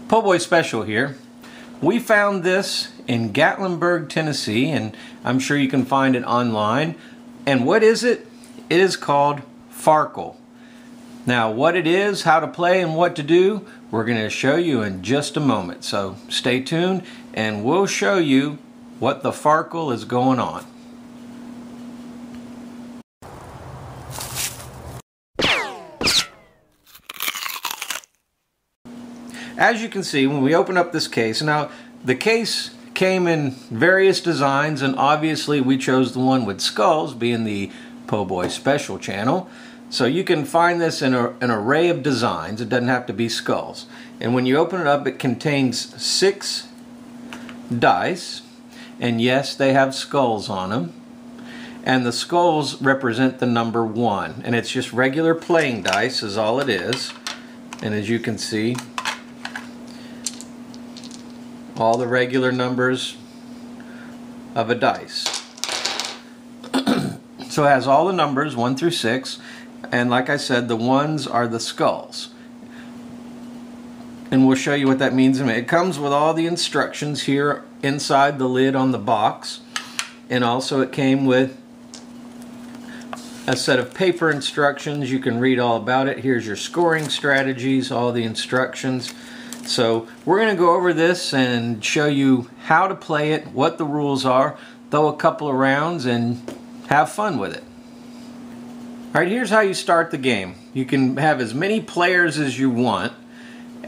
Po' Boy Special here. We found this in Gatlinburg, Tennessee, and I'm sure you can find it online. And what is it? It is called Farkle. Now, what it is, how to play, and what to do, we're going to show you in just a moment. So stay tuned, and we'll show you what the Farkle is going on. As you can see, when we open up this case, now the case came in various designs, and obviously we chose the one with skulls, being the Po' Boy Special channel. So you can find this in an array of designs. It doesn't have to be skulls. And when you open it up, it contains 6 dice, and yes, they have skulls on them. And the skulls represent the number 1, and it's just regular playing dice is all it is. And as you can see, all the regular numbers of a dice. So it has all the numbers 1 through 6, and like I said, the ones are the skulls. And we'll show you what that means in a minute. It comes with all the instructions here inside the lid on the box, and also it came with a set of paper instructions. You can read all about it. Here's your scoring strategies, all the instructions. So we're going to go over this and show you how to play it, what the rules are, throw a couple of rounds, and have fun with it. Alright, here's how you start the game. You can have as many players as you want,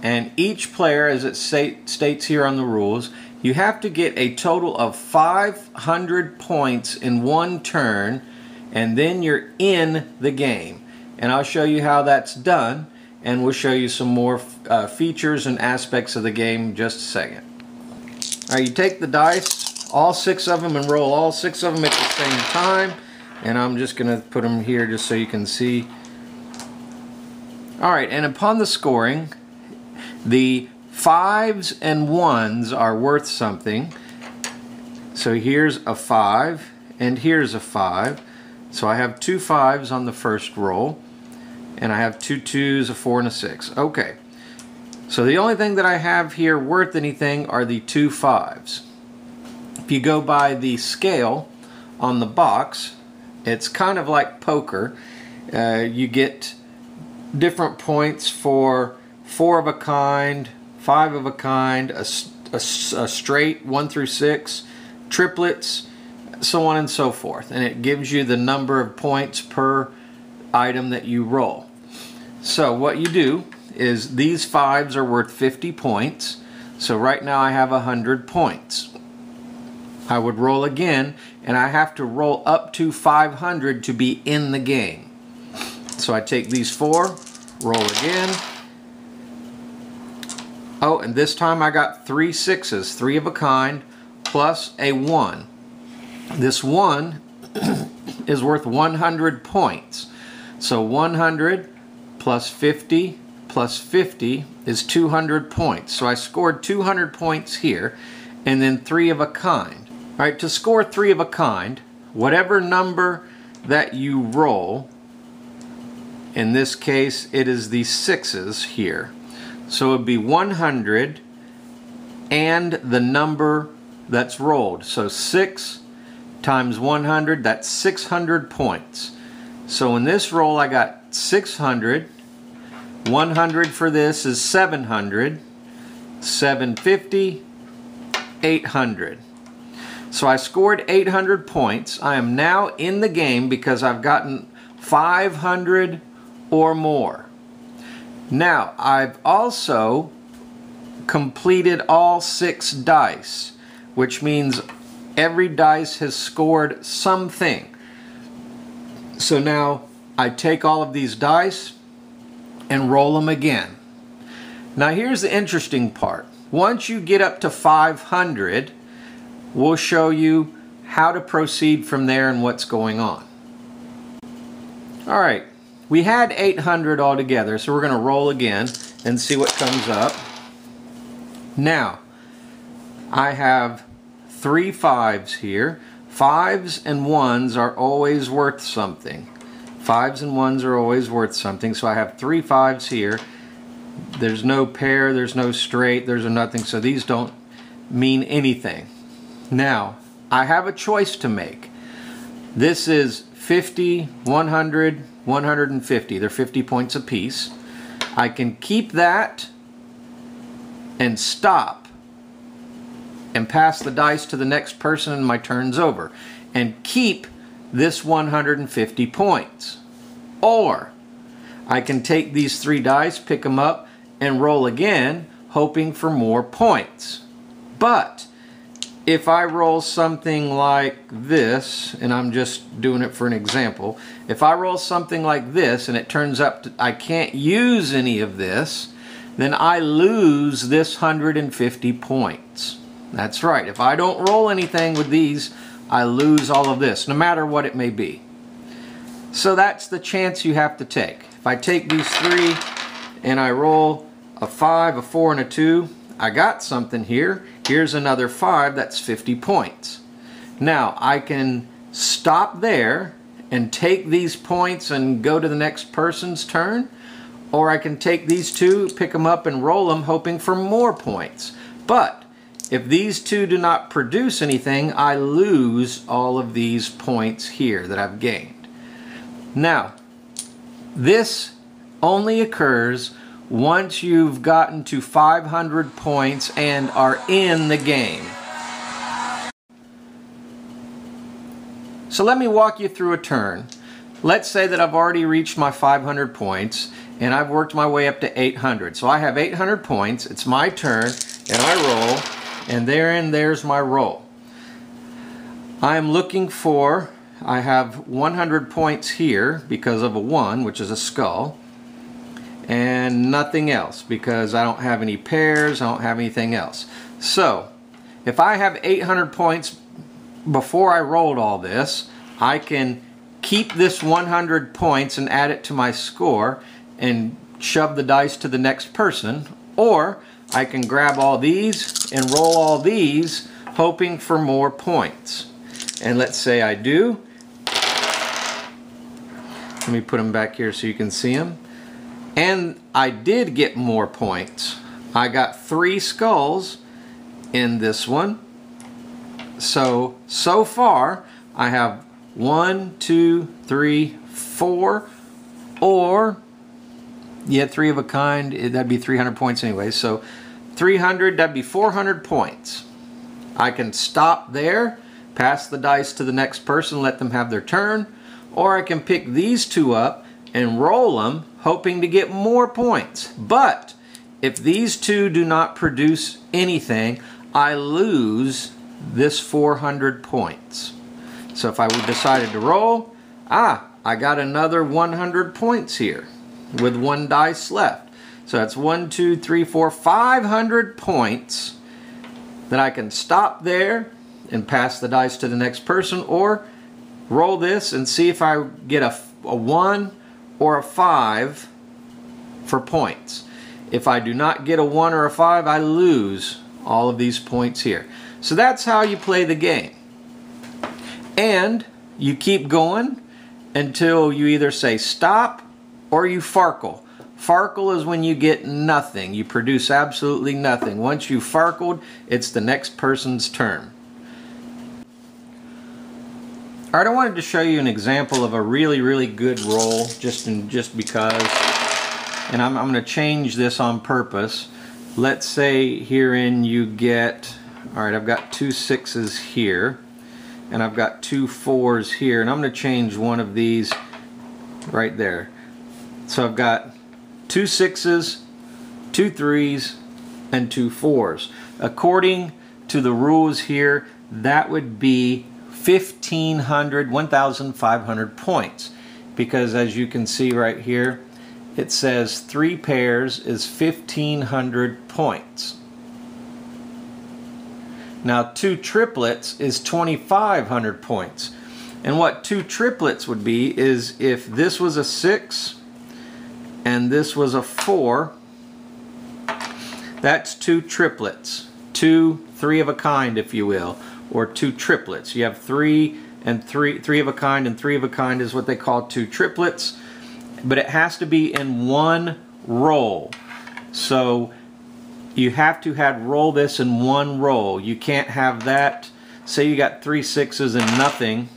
and each player, as it states here on the rules, you have to get a total of 500 points in one turn, and then you're in the game. And I'll show you how that's done, and we'll show you some more features and aspects of the game in just a second. Alright, you take the dice, all 6 of them, and roll all 6 of them at the same time. And I'm just going to put them here just so you can see. Alright, and upon the scoring, the 5s and 1s are worth something. So here's a 5, and here's a 5. So I have 2 5s on the first roll. And I have 2 2s, a 4, and a 6. Okay. So the only thing that I have here worth anything are the 2 5s. If you go by the scale on the box, it's kind of like poker. You get different points for 4 of a kind, 5 of a kind, a straight 1 through 6, triplets, so on and so forth. And it gives you the number of points per item that you roll. So what you do is these 5s are worth 50 points. So right now I have 100 points. I would roll again, and I have to roll up to 500 to be in the game. So I take these 4, roll again. Oh, and this time I got 3 6s, 3 of a kind, plus a 1. This 1 is worth 100 points. So 100 plus 50 plus 50 is 200 points. So I scored 200 points here, and then 3 of a kind. Alright, to score 3 of a kind, whatever number that you roll, in this case it is the 6s here. So it would be 100 and the number that's rolled. So 6 times 100, that's 600 points. So in this roll I got 600, 100 for this is 700, 750, 800. So I scored 800 points. I am now in the game because I've gotten 500 or more. Now I've also completed all 6 dice, which means every dice has scored something. So now I take all of these dice and roll them again. Now here's the interesting part. Once you get up to 500, we'll show you how to proceed from there and what's going on. Alright, we had 800 altogether, so we're going to roll again and see what comes up. Now, I have 3 5s here. 5s and 1s are always worth something. 5s and 1s are always worth something, so I have 3 5s here. There's no pair, there's no straight, there's a nothing, so these don't mean anything. Now, I have a choice to make. This is 50, 100, 150. They're 50 points apiece. I can keep that and stop and pass the dice to the next person and my turn's over. And keep this 150 points. Or I can take these 3 dice, pick them up, and roll again, hoping for more points. But if I roll something like this, and I'm just doing it for an example, if I roll something like this and it turns up I can't use any of this, then I lose this 150 points. That's right, if I don't roll anything with these, I lose all of this, no matter what it may be. So that's the chance you have to take. If I take these 3 and I roll a 5, a 4, and a 2, I got something here. Here's another 5, that's 50 points. Now I can stop there and take these points and go to the next person's turn, or I can take these 2, pick them up and roll them, hoping for more points. But if these 2 do not produce anything, I lose all of these points here that I've gained. Now, this only occurs once you've gotten to 500 points and are in the game. So let me walk you through a turn. Let's say that I've already reached my 500 points and I've worked my way up to 800. So I have 800 points, it's my turn, and I roll, and there's my roll. I'm looking for, I have 100 points here because of a 1, which is a skull, and nothing else because I don't have any pairs, I don't have anything else. So if I have 800 points before I rolled all this, I can keep this 100 points and add it to my score and shove the dice to the next person, or I can grab all these and roll all these hoping for more points. And let's say I do. Let me put them back here so you can see them. And I did get more points. I got 3 skulls in this one. So far I have 1, 2, 3, 4, or yeah, 3 of a kind, that'd be 300 points anyway. So 300, that'd be 400 points. I can stop there, pass the dice to the next person, let them have their turn, or I can pick these 2 up and roll them, hoping to get more points. But if these 2 do not produce anything, I lose this 400 points. So if I decided to roll, I got another 100 points here with 1 dice left. So that's 1, 2, 3, 4, 500 points that I can stop there and pass the dice to the next person, or roll this and see if I get a 1 or a 5 for points. If I do not get a 1 or a 5, I lose all of these points here. So that's how you play the game. And you keep going until you either say stop or you Farkle. Farkle is when you get nothing. You produce absolutely nothing. Once you've Farkled, it's the next person's turn. Alright, I wanted to show you an example of a really good roll just because, and I'm going to change this on purpose. Let's say herein you get, alright, I've got 2 6s here and I've got 2 4s here, and I'm going to change one of these right there. So I've got 2 6s, 2 3s, and 2 4s. According to the rules here, that would be 1,500 points, because as you can see right here, it says 3 pairs is 1,500 points. Now 2 triplets is 2,500 points. And what 2 triplets would be is if this was a 6 and this was a 4, that's 2 triplets. 2 3 of a kind, if you will, or 2 triplets. You have 3 and 3 of a kind, and 3 of a kind is what they call 2 triplets, but it has to be in one roll. So you have to roll this in one roll. You can't have that. Say you got 3 6s and nothing,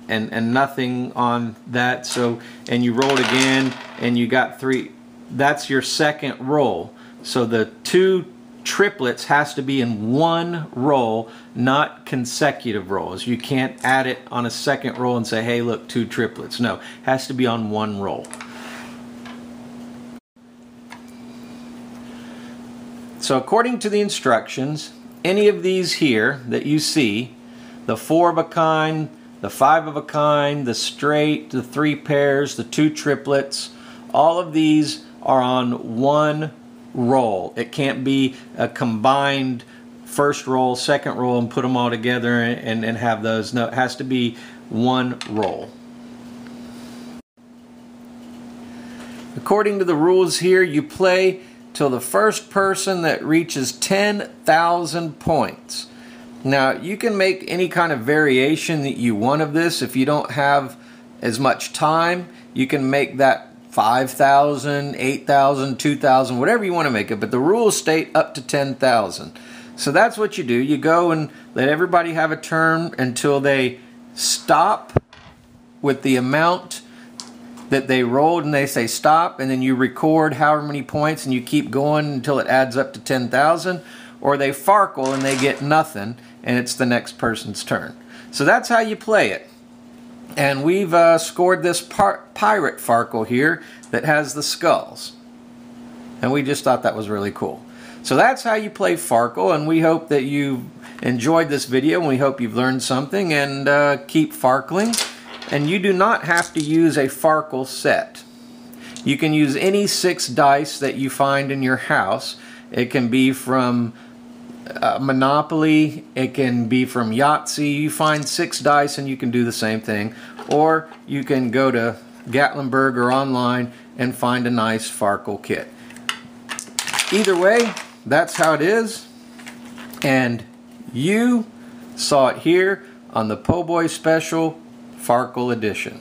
and nothing on that. So, and you roll it again, and you got 3. That's your second roll. So the 2 triplets has to be in one roll, not consecutive rolls. You can't add it on a second roll and say, hey, look, 2 triplets. No, it has to be on one roll. So according to the instructions, any of these here that you see, the 4 of a kind, the 5 of a kind, the straight, the 3 pairs, the 2 triplets, all of these are on one roll. It can't be a combined first roll, second roll, and put them all together and have those. No, it has to be one roll. According to the rules here, you play till the first person that reaches 10,000 points. Now, you can make any kind of variation that you want of this. If you don't have as much time, you can make that 5,000, 8,000, 2,000, whatever you want to make it. But the rules state up to 10,000. So that's what you do. You go and let everybody have a turn until they stop with the amount that they rolled, and they say stop, and then you record however many points and you keep going until it adds up to 10,000, or they Farkle and they get nothing and it's the next person's turn. So that's how you play it. And we've scored this pirate Farkle here that has the skulls, and we just thought that was really cool. So that's how you play Farkle, and we hope that you enjoyed this video, and we hope you've learned something, and keep Farkling. And you do not have to use a Farkle set. You can use any 6 dice that you find in your house. It can be from Monopoly, it can be from Yahtzee. You find 6 dice and you can do the same thing. Or you can go to Gatlinburg or online and find a nice Farkle kit. Either way, that's how it is. And you saw it here on the Po' Boy Special Farkle edition.